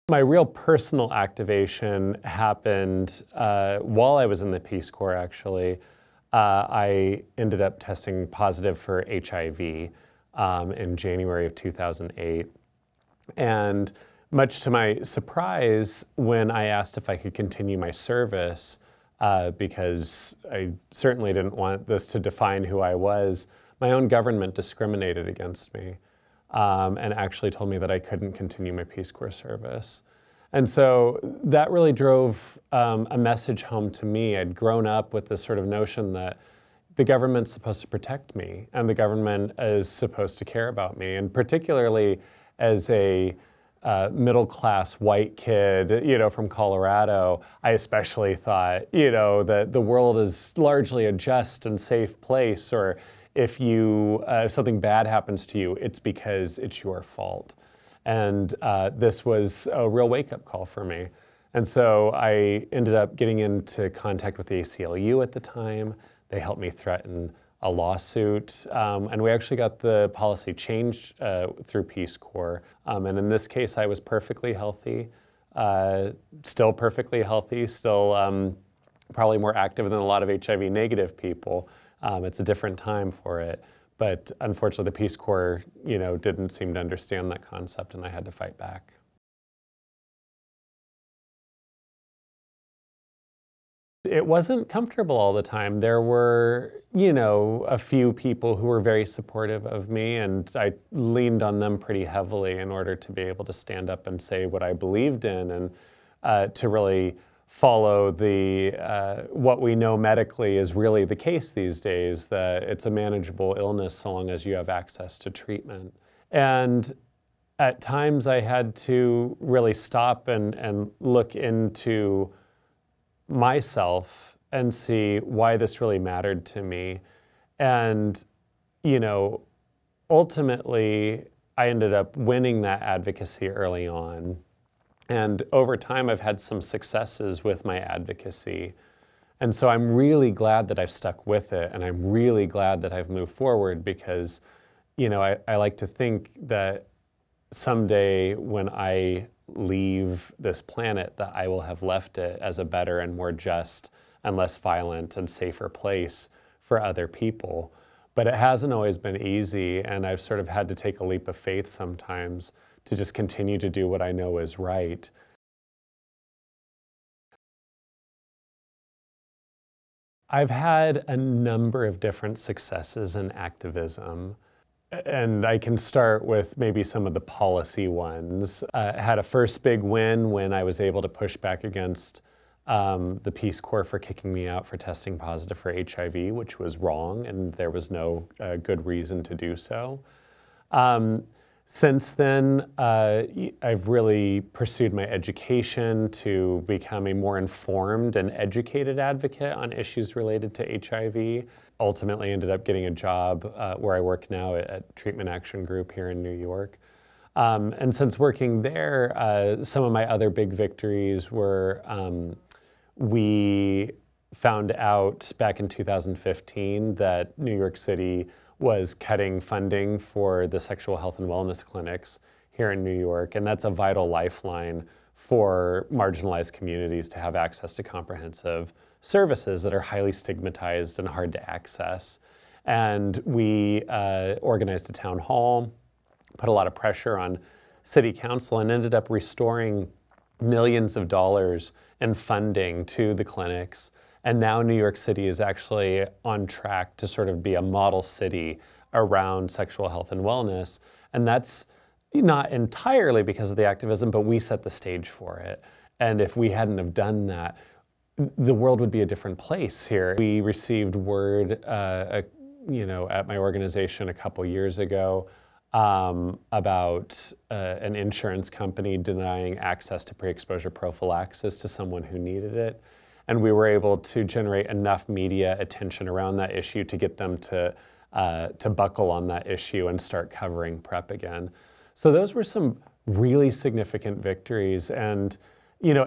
My real personal activation happened while I was in the Peace Corps, actually. I ended up testing positive for HIV in January of 2008. And much to my surprise, when I asked if I could continue my service, because I certainly didn't want this to define who I was, my own government discriminated against me and actually told me that I couldn't continue my Peace Corps service. And so that really drove a message home to me. I'd grown up with this sort of notion that the government's supposed to protect me and the government is supposed to care about me. And particularly as a middle-class white kid, from Colorado, I especially thought, that the world is largely a just and safe place, or if something bad happens to you, it's because it's your fault. And this was a real wake-up call for me. And so I ended up getting into contact with the ACLU at the time. They helped me threaten a lawsuit, and we actually got the policy changed through Peace Corps. And in this case, I was perfectly healthy, still perfectly healthy, still probably more active than a lot of HIV negative people. It's a different time for it. But unfortunately, the Peace Corps, didn't seem to understand that concept, and I had to fight back. It wasn't comfortable all the time. There were, a few people who were very supportive of me, and I leaned on them pretty heavily in order to be able to stand up and say what I believed in, and to really follow what we know medically is really the case these days, that it's a manageable illness so long as you have access to treatment. And at times I had to really stop and look into myself and see why this really mattered to me. And, ultimately I ended up winning that advocacy early on. And over time, I've had some successes with my advocacy. And so I'm really glad that I've stuck with it, and I'm really glad that I've moved forward because, I like to think that someday when I leave this planet, that I will have left it as a better and more just and less violent and safer place for other people. But it hasn't always been easy, and I've sort of had to take a leap of faith sometimes to just continue to do what I know is right. I've had a number of different successes in activism, and I can start with maybe some of the policy ones. I had a first big win when I was able to push back against the Peace Corps for kicking me out for testing positive for HIV, which was wrong, and there was no good reason to do so. Since then, I've really pursued my education to become a more informed and educated advocate on issues related to HIV. Ultimately ended up getting a job where I work now at Treatment Action Group here in New York. And since working there, some of my other big victories were we found out back in 2015 that New York City was cutting funding for the sexual health and wellness clinics here in New York, and that's a vital lifeline for marginalized communities to have access to comprehensive services that are highly stigmatized and hard to access. And we organized a town hall, put a lot of pressure on city council, and ended up restoring millions of dollars in funding to the clinics. And now New York City is actually on track to sort of be a model city around sexual health and wellness. And that's not entirely because of the activism, but we set the stage for it. And if we hadn't have done that, the world would be a different place here. We received word, at my organization a couple years ago about an insurance company denying access to pre-exposure prophylaxis to someone who needed it. And we were able to generate enough media attention around that issue to get them to buckle on that issue and start covering PrEP again. So those were some really significant victories. And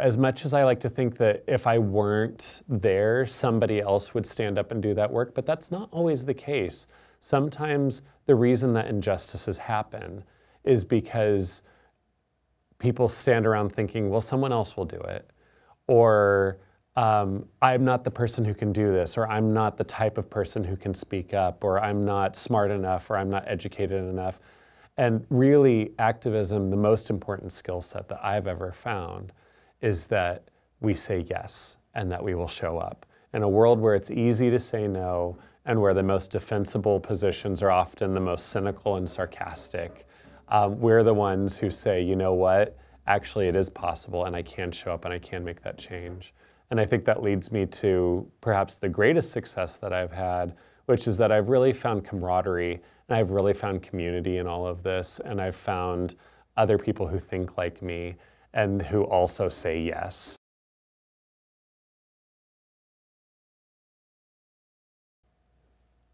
as much as I like to think that if I weren't there, somebody else would stand up and do that work, but that's not always the case. Sometimes the reason that injustices happen is because people stand around thinking, well, someone else will do it. Or I'm not the person who can do this, or I'm not the type of person who can speak up, or I'm not smart enough, or I'm not educated enough. And really, activism, the most important skill set that I've ever found is that we say yes and that we will show up. In a world where it's easy to say no and where the most defensible positions are often the most cynical and sarcastic, we're the ones who say, you know what, actually it is possible and I can show up and I can make that change. And I think that leads me to perhaps the greatest success that I've had, which is that I've really found camaraderie and I've really found community in all of this. And I've found other people who think like me and who also say yes.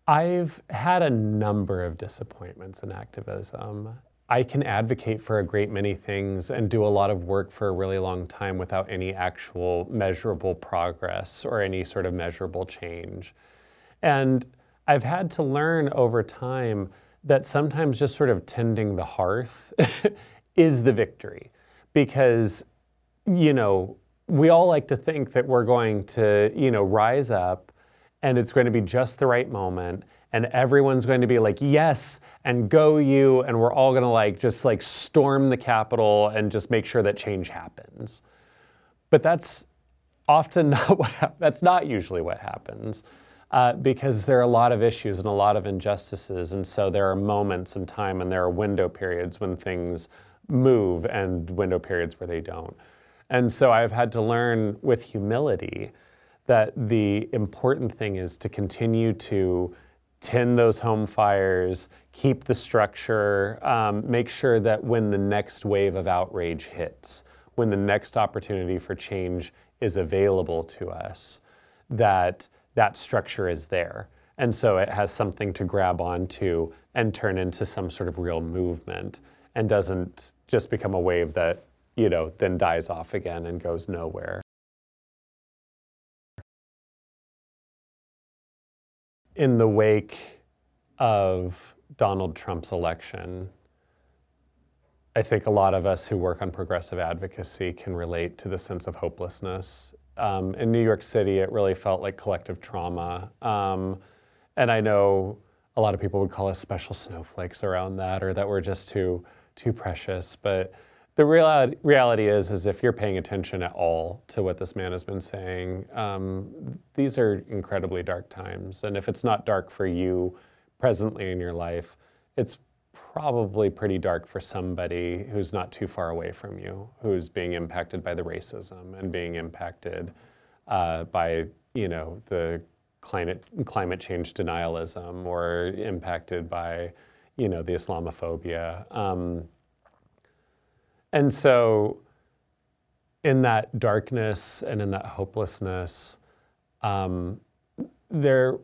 I've had a number of disappointments in activism. I can advocate for a great many things and do a lot of work for a really long time without any actual measurable progress or any sort of measurable change. And I've had to learn over time that sometimes just sort of tending the hearth is the victory. Because, you know, we all like to think that we're going to, you know, rise up and it's going to be just the right moment and everyone's going to be like, yes, and go you, and we're all gonna just storm the Capitol and just make sure that change happens. But that's often not that's not usually what happens, because there are a lot of issues and a lot of injustices, and so there are moments in time and there are window periods when things move and window periods where they don't. And so I've had to learn with humility that the important thing is to continue to tend those home fires, keep the structure, make sure that when the next wave of outrage hits, when the next opportunity for change is available to us, that that structure is there. And so it has something to grab onto and turn into some sort of real movement and doesn't just become a wave that, you know, then dies off again and goes nowhere. In the wake of Donald Trump's election, I think a lot of us who work on progressive advocacy can relate to the sense of hopelessness. In New York City, it really felt like collective trauma. And I know a lot of people would call us special snowflakes around that, or that we're just too precious. But the reality is if you're paying attention at all to what this man has been saying, these are incredibly dark times. And if it's not dark for you presently in your life, it's probably pretty dark for somebody who's not too far away from you, who's being impacted by the racism and being impacted by, you know, the climate change denialism, or impacted by, you know, the Islamophobia. And so in that darkness and in that hopelessness, there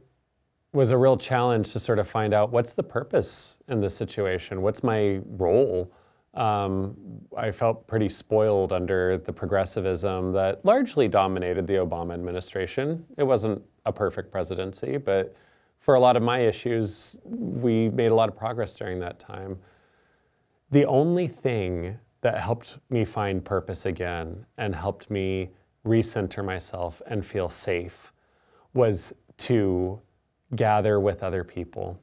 was a real challenge to sort of find out, what's the purpose in this situation? What's my role? I felt pretty spoiled under the progressivism that largely dominated the Obama administration. It wasn't a perfect presidency, but for a lot of my issues, we made a lot of progress during that time. The only thing that helped me find purpose again and helped me recenter myself and feel safe was to gather with other people.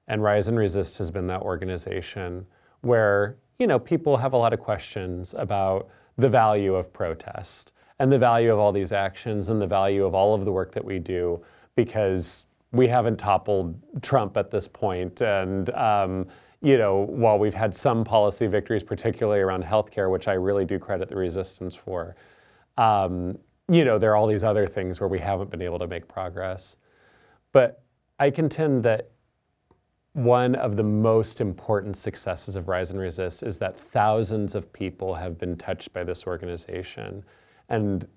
And Rise and Resist has been that organization where, you know, people have a lot of questions about the value of protest and the value of all these actions and the value of all of the work that we do, because we haven't toppled Trump at this point. And you know, while we've had some policy victories, particularly around healthcare, which I really do credit the resistance for, you know, there are all these other things where we haven't been able to make progress. But I contend that one of the most important successes of Rise and Resist is that thousands of people have been touched by this organization. And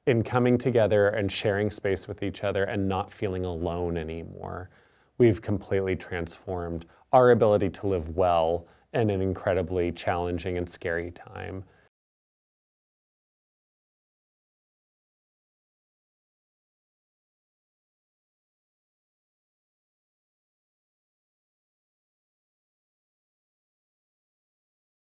in coming together and sharing space with each other and not feeling alone anymore, we've completely transformed our ability to live well in an incredibly challenging and scary time.